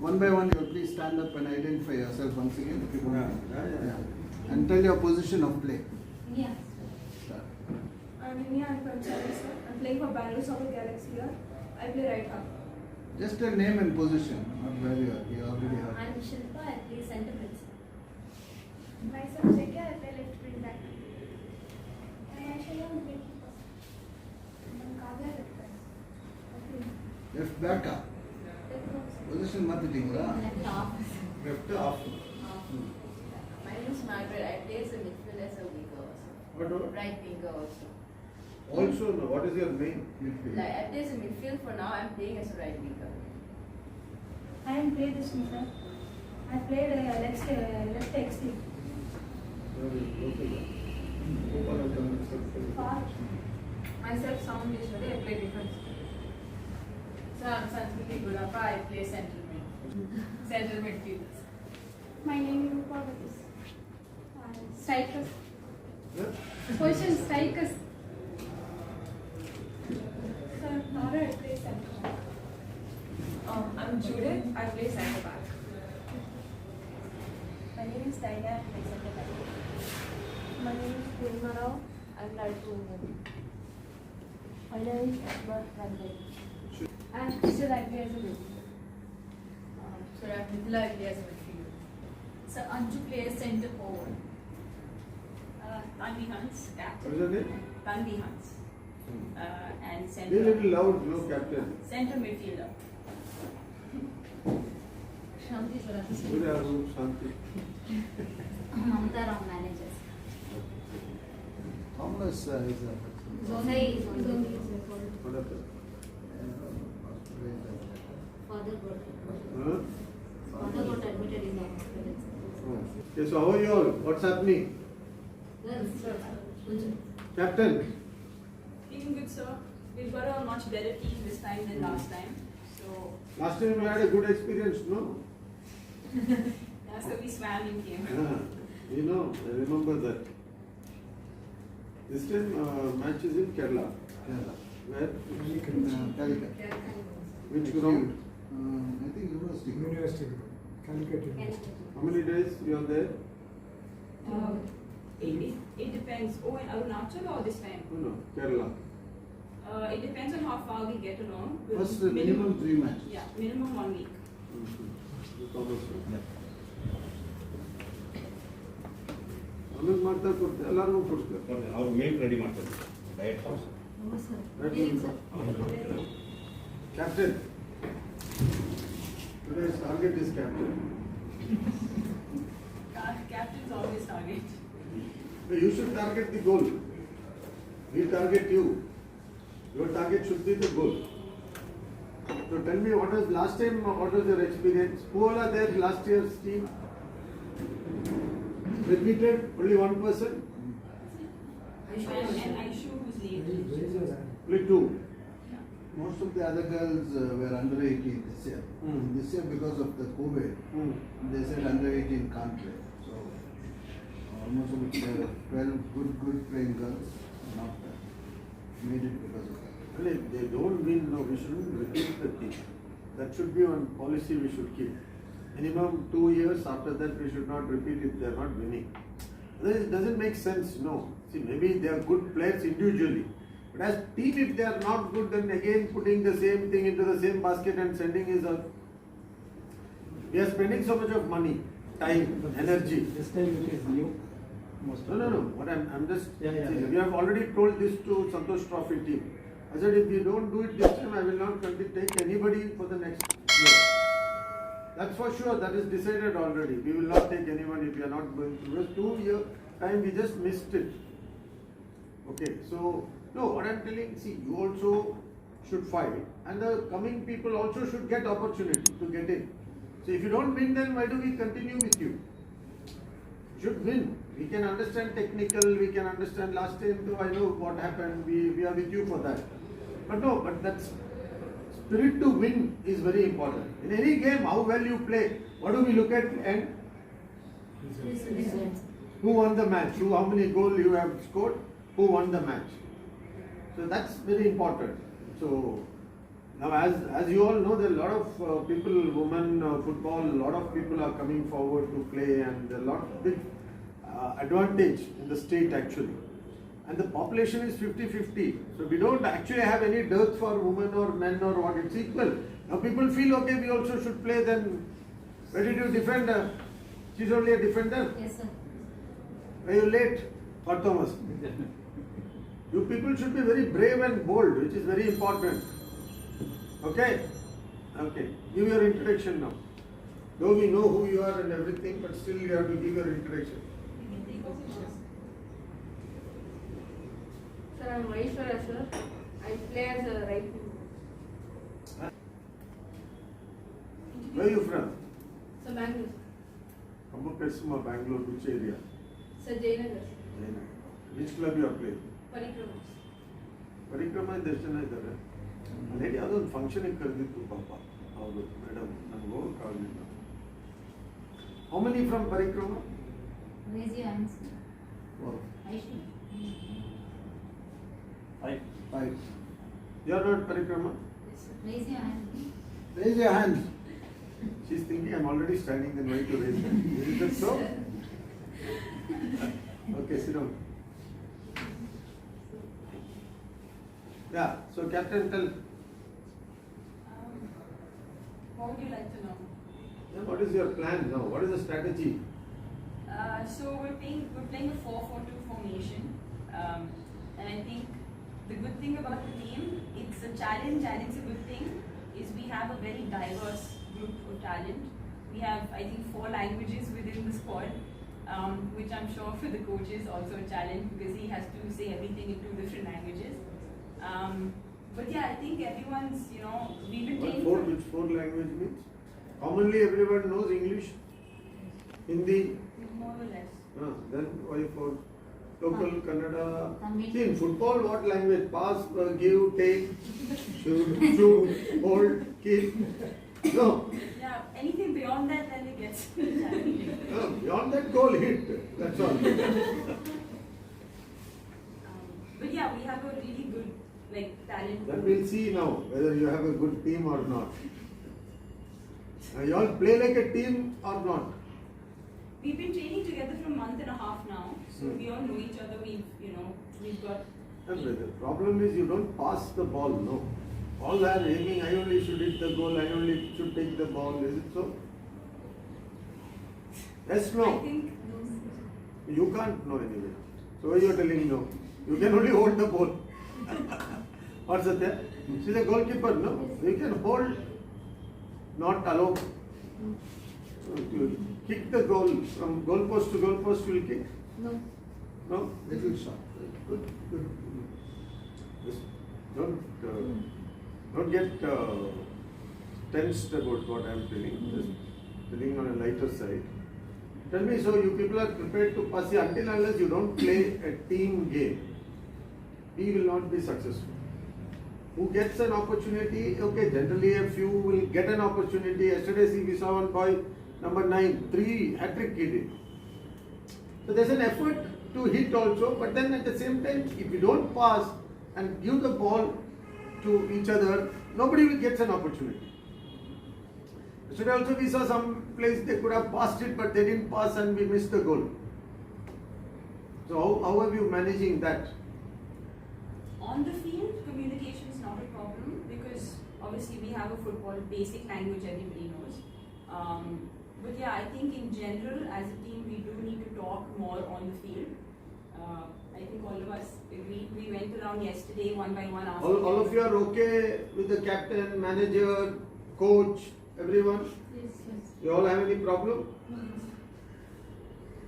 One by one, you please stand up and identify yourself once again. If you don't mind. Yeah. And tell your position of play. Yeah. Start. I'm Inia, I'm from Chennai, sir. I'm playing for Bangalore Soccer Galaxy here. I play right half. Just a name and position, not where you are. You already heard. I'm Shilpa, I play center mid. Myself, Shekya, I play left wing back. And I shall not break it. I'm Kavya Redkar. Left back up. Position மாத்திட்டீங்களா? Left off. Left off. My name is Margaret. I play as a midfielder, as a winger also. What? Right winger also. Also, no, what is your main midfield? Like I play as a midfield for now. I'm playing as a right winger. I am played this one, sir. I played left extreme. Far. Myself, Sound Ishwari, I play defense. So I'm Sanskriti Gudappa. I play central mid. Central midfield. My name is Rupa Batis. Strikers. Position strikers. Sir, Nara, I play center back. I'm Judith. I play center back. My name is Daina. I play center back. My name is Purna Rao. I'm right winger. My name is Akbar Ranjay. And still I play as a mid. So I'm Mithila. I play as a midfield. So Anju plays center forward. Tanvi Hans, What captain. is your name? Tanvi Hans. And Be a center. little loud, no captain. Center midfielder. Shanti Swarati. Good afternoon, Shanti. Mamta Ram managers. Thomas is a Zonai is on the What happened? father got Huh? admitted in the hospital. Oh. Okay, so how are you all? What's happening? Girls. Captain? Feeling good, sir. We've got a much better team this time than last time. So, Last time you had a good experience, no? yeah, so we swam in game. You know, I remember that. This time match is in Kerala. Kerala. Where? Calicut. Which ground? I think University. Calicut. How many days you are there? It depends. Oh, in Arunachal or this time? No, Kerala. It depends on how far we get along. First, minimum 3 matches. Yeah, minimum 1 week. Thomas. ಆಮೇಲೆ ಮಾಡ್ತಾ ಕೊಡ್ತೆ ಎಲ್ಲರಿಗೂ ಕೊಡ್ತಾರೆ ಅವ್ರು meal ready ಮಾಡ್ತಾರೆ diet captain today's target is captain. Captain's always target. You should target the goal. We target you. Your target should be the goal. So tell me, what was last time? What was your experience? Who all are there? Last year's team. Repeated only one person. And Aishu who's late. Only two. Most of the other girls were under 18 this year. This year, because of the COVID, they said under 18 can't play. So almost about 12 good playing girls not made it because of that. Well, if they don't win, no, we shouldn't repeat the team. That should be one policy we should keep. Minimum 2 years, after that we should not repeat if they are not winning. It doesn't make sense, no. See, maybe they are good players individually. But as team, if they are not good, then again putting the same thing into the same basket and sending is a... We are spending so much of money, time, energy. This time it is new. No. What I'm just... Yeah. We have already told this to Santosh Trophy team. I said, if you don't do it this time, I will not take anybody for the next year. That's for sure, that is decided already. We will not take anyone if we are not going through. It was 2 year time, we just missed it. Okay, so, no, what I'm telling, see, you also should fight, and the coming people also should get opportunity to get in. So if you don't win, then why do we continue with you? You should win. We can understand technical, we can understand last time, though I know what happened, we are with you for that. But no, but that's spirit to win is very important. In any game, how well you play, what do we look at and who won the match, how many goals you have scored, who won the match. So that's very important. So Now, as you all know, there are a lot of people, women, football, a lot of people are coming forward to play, and there are a lot of big advantage in the state actually. And the population is 50-50. So we don't actually have any dearth for women or men or what, it's equal. Now people feel, okay, we also should play, then where did you defend her? She's only a defender. Yes, sir. Are you late? Or Thomas? You people should be very brave and bold, which is very important. Okay? Okay. Give your introduction now. Though we know who you are and everything, but still you have to give your introduction. Sir, I'm Maheshwara, sir. I play as a right wing. Where are you from? So, Bangalore. Ambakesuma, Bangalore, which area? Sir, Jayanagar. Which club you are playing? Parikrama. ಪರಿಕ್ರಮ ಎಷ್ಟು ಜನ ಇದ್ದಾರೆ lady ಯಾವುದೋ ಒಂದು ಫಂಕ್ಷನಿಗೆ ಕರೆದಿತ್ತು ಪಾಪ ಹೌದು madam ನನಗೆ ಹೋಗೋಕ್ಕಾಗಲಿಲ್ಲ. How many from Parikrama? Raise your hands. Four. Aishu. Five. You are not Parikrama? Raise your hand. Raise your hand. She is thinking I am already standing then why to raise is it so? Okay sit down. Yeah, so Captain, tell. What would you like to know? Yeah, what is your plan now? What is the strategy? So we're playing a 4-4-2 formation, and I think the good thing about the team, it's a challenge and it's a good thing, is we have a very diverse group of talent. We have, I think, 4 languages within the squad, which I'm sure for the coach is also a challenge because he has to say everything in 2 different languages. But yeah, I think everyone's, we've been training. Which 4 language means? Commonly everyone knows English, Hindi. More or less. Then why 4? Local, Kannada. Tamil. See, in football, what language? Pass, give, take, shoot, hold, kick. No. Yeah, anything beyond that, then it gets challenging. No, beyond that, goal hit. That's all. But yeah, we have a really good talent. Then we'll see now whether you have a good team or not. You all play like a team or not? We've been training together for a month and a half now, so we all know each other. We've got. And the problem is you don't pass the ball, no. All are aiming, I only should hit the goal, I only should take the ball. Is it so? Yes, no. I think You can't know anyway. So why you are telling no? You can only hold the ball. Or Satya? She's a goalkeeper, no? You can hold, not allow. You kick the goal from goalpost to goalpost. You will kick. No. No. Little shot. Good. Good. Just don't get tensed about what I am telling. Just telling on a lighter side. Tell me, so you people are prepared to pass? See, until unless you don't play a team game, we will not be successful. Who gets an opportunity? Okay, generally a few will get an opportunity. Yesterday, see, we saw one boy, number 9, 3 hat-trick he did. So there's an effort to hit also, but then at the same time, if you don't pass and give the ball to each other, nobody will get an opportunity. Yesterday also we saw some place they could have passed it, but they didn't pass and we missed the goal. So how are you managing that? on the field, communication is not a problem because obviously we have a football basic language everybody knows. But yeah, I think in general as a team we do need to talk more on the field. I think all of us agreed. We went around yesterday one by one asking. All of you are okay with the captain, manager, coach, everyone? Yes, yes. You all have any problem?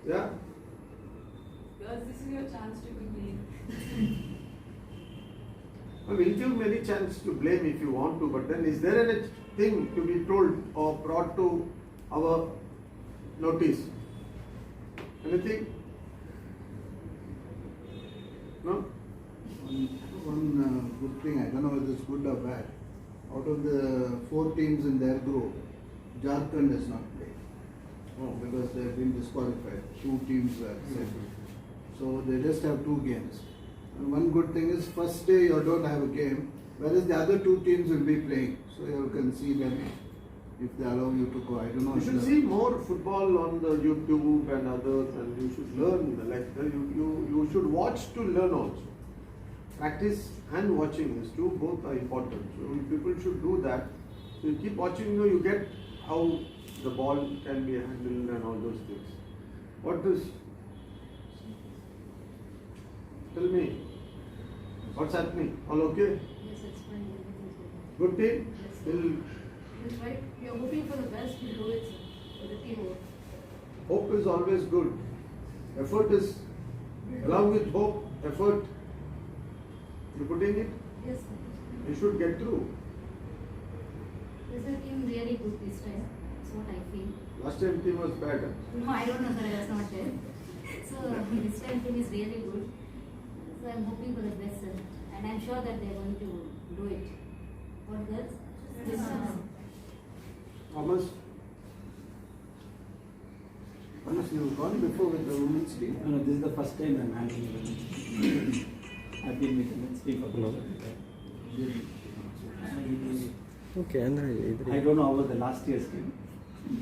Yeah? Girls, this is your chance to complain. Well, we'll give many chance to blame if you want to, but then is there anything to be told or brought to our notice? Anything? No? One good thing, I don't know whether it's good or bad. Out of the 4 teams in their group, Jharkhand has not played. Because they have been disqualified. 2 teams were sent. So they just have 2 games. And one good thing is, first day you don't have a game, Whereas the other two teams will be playing, so you can see them if they allow you to go. I don't know. You if should the- see more football on the YouTube and others, and you should learn. You should watch to learn also. Practice and watching is two, both are important. So people should do that. So you keep watching, you get how the ball can be handled and all those things. What is? Tell me, what's happening? All okay? Yes, it's fine. Everything's Good team? Yes. Will We'll try. We are hoping for the best. We'll do it, sir. For the teamwork. hope is always good. Effort is, along with hope, effort. You putting it? Yes, sir. You should get through. Is the team really good this time? That's what I feel. Last time team was bad. No, I don't know, sir. I was not there. So this time team is really good. So I'm hoping for the best, sir. And I'm sure that they're going to do it. What girls? This time. Thomas? Thomas, you've gone before with the women's team. No, this is the first time I'm handling it. I've been with the men's team for close Okay, Andre, I don't know about the last year's team.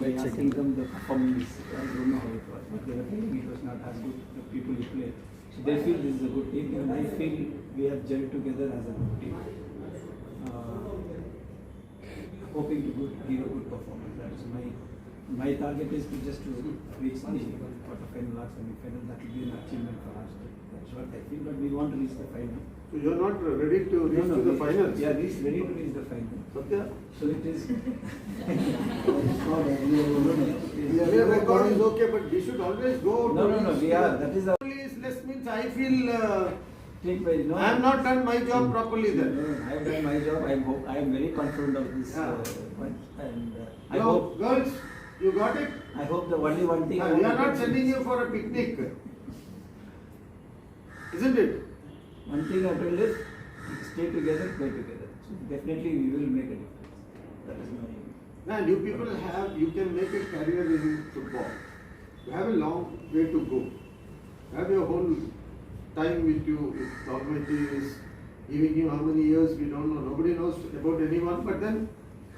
By asking them the performance, I don't know how it was. But they were telling me it was not as good the people who played. So they feel this is a good team, and I feel we have gelled together as a good team. Hoping to give a good performance. That's my target is to just to reach the quarterfinal or semi-final. That will be an achievement for us. That's what I feel. But we want to reach the final. So you're not ready to reach to the finals? We are ready to reach the final. Satya? So it is. Your record is okay, but we should always go. No. We are. That is our. Only is less means I feel Take by no. I have not done my job properly then. I have done my job. I am very confident of this Yeah. point, and I Now, hope. girls, you got it? I hope the only one thing. We are not sending you for a picnic. Isn't it? One thing I told is stay together, play together. So definitely we will make a difference. That is my. Now, you can make a career in football. You have a long way to go. You have your whole time with you. If the Almighty is giving you how many years, we don't know. Nobody knows about anyone, but then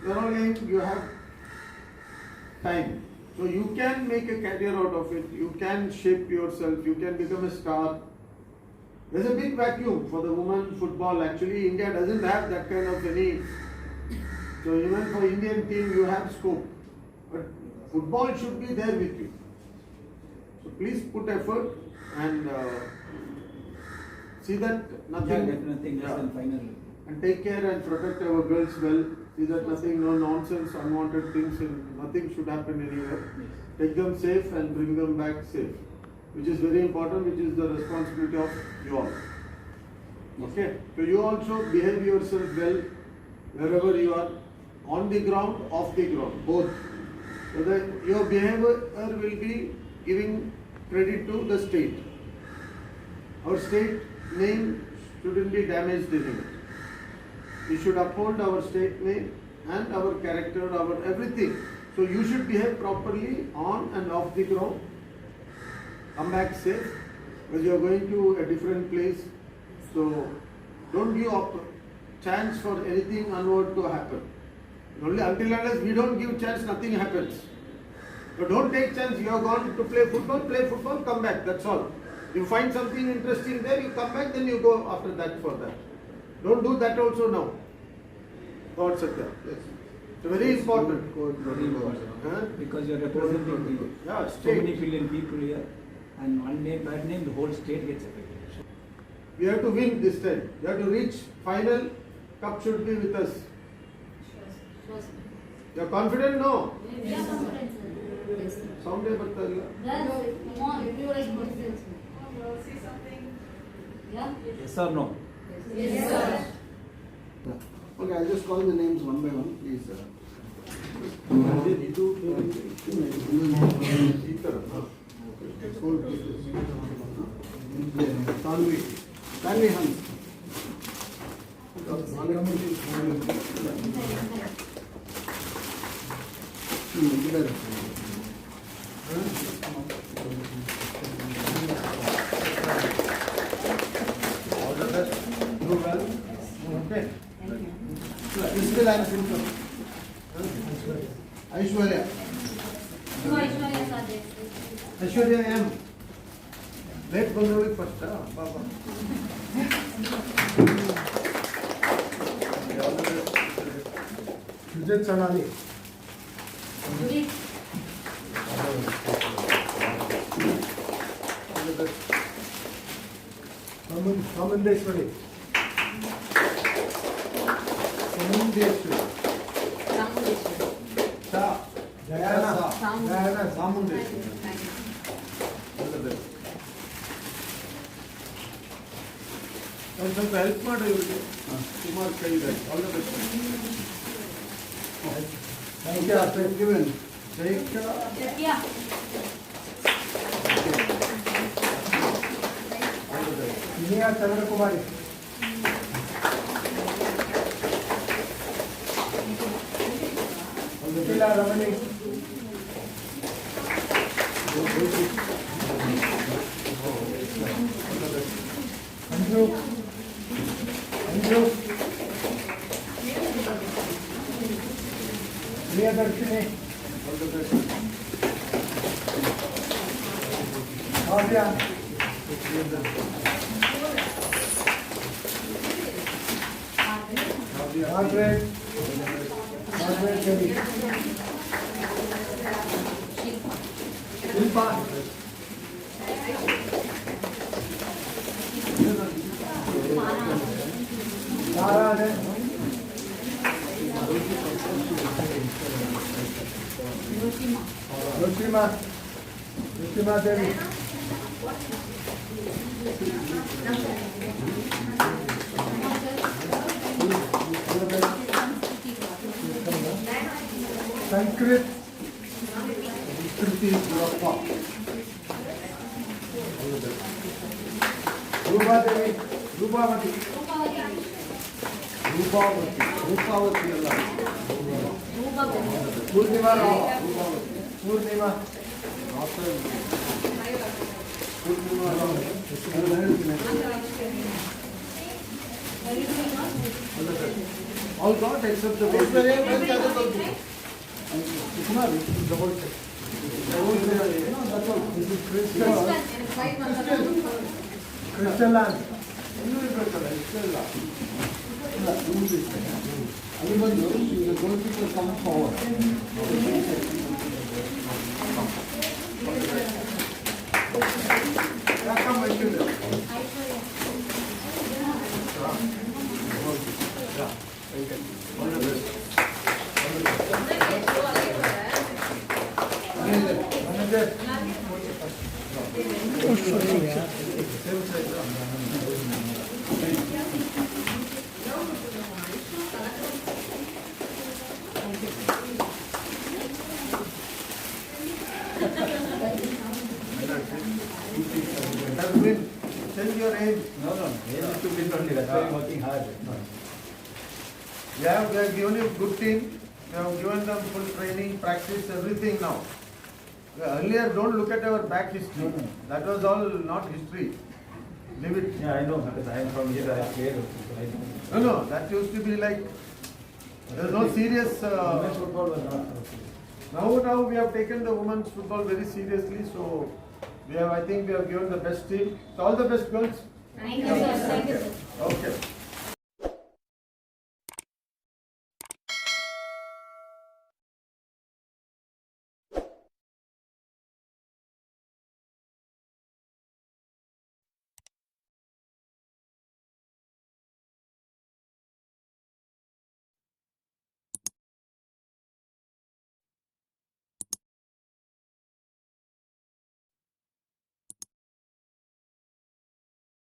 you're all young, you have time. So you can make a career out of it. You can shape yourself. You can become a star. There's a big vacuum for the women football. Actually, India doesn't have that kind of any. So even for Indian team, you have scope. But football should be there with you. So please put effort and see that nothing. Nothing less than final. And take care and protect our girls well. See that nothing, no nonsense, unwanted things, nothing should happen anywhere. Take them safe and bring them back safe, which is very important, which is the responsibility of you all. Okay? So you also behave yourself well wherever you are, on the ground, off the ground, both. So that your behavior will be giving credit to the state. Our state name shouldn't be damaged anywhere. We should uphold our state name and our character, our everything. So you should behave properly on and off the ground. Come back safe because you are going to a different place. So don't give up chance for anything unward to happen. Only until unless we don't give chance, nothing happens. So don't take chance. You have gone to play football, come back. That's all. You find something interesting there, you come back, then you go after that for that. Don't do that also now. God Satya. Yes. It's very important. Very important. Huh? Because you are representing Yeah, so state. many billion people here, and one name, bad name, the whole state gets affected. So We have to win this time. We have to reach final. Cup should be with us. Sure, sir. You are confident? No. We are confident, sir. Yes, sir. Sound ಬರ್ತಾ ಇಲ್ಲ. Girls, come on, everyone is confident, sir. Say something. Yeah? yes or no? Yes, sir. Okay, I'll just call the names one by one, please. ಈ ಥರ. Tanvi Hans. All the best. Do well. Okay. and Simple. Aishwarya. So Aishwarya sir, there. Aishwarya M. Late Bangalore first, Baba. Vijay Chanali. Judith. Samandeshwari. Samandeshwari. Samundeshwari. Sa. Jayana. Samu. Jayana Samundeshwari. Thank you. All the best. ಒಂದು ಸ್ವಲ್ಪ help ಮಾಡಿ ಇವರಿಗೆ ಸುಮಾರು ಕೈ ಇದೆ all the best Given. Yeah. Iniya Chandrakumari Sushila Ramani Anju Anju Priyadarshini Kavya Margaret Kelly Shilpa Tara Roshima Devi Sanskrit Kriti Gurappa Rupa Devi Rupavati Rupavati Allah Purnima Rao Purnima all got except the double check. Crystal land. The goalkeeper comes forward. Tell your age. No, age is too big only, that's why I'm working hard. We have given you good team. We have given them full training, practice, everything now. Earlier, don't look at our back history. That was all not history. Leave it. Yeah, I know, because I am from here, I played also, so I know. No, that used to be like, there was no serious. Women's football was not so. Now we have taken the women's football very seriously, so I think we have given the best team. So all the best, girls. Thank you, sir. Thank you, sir. Okay.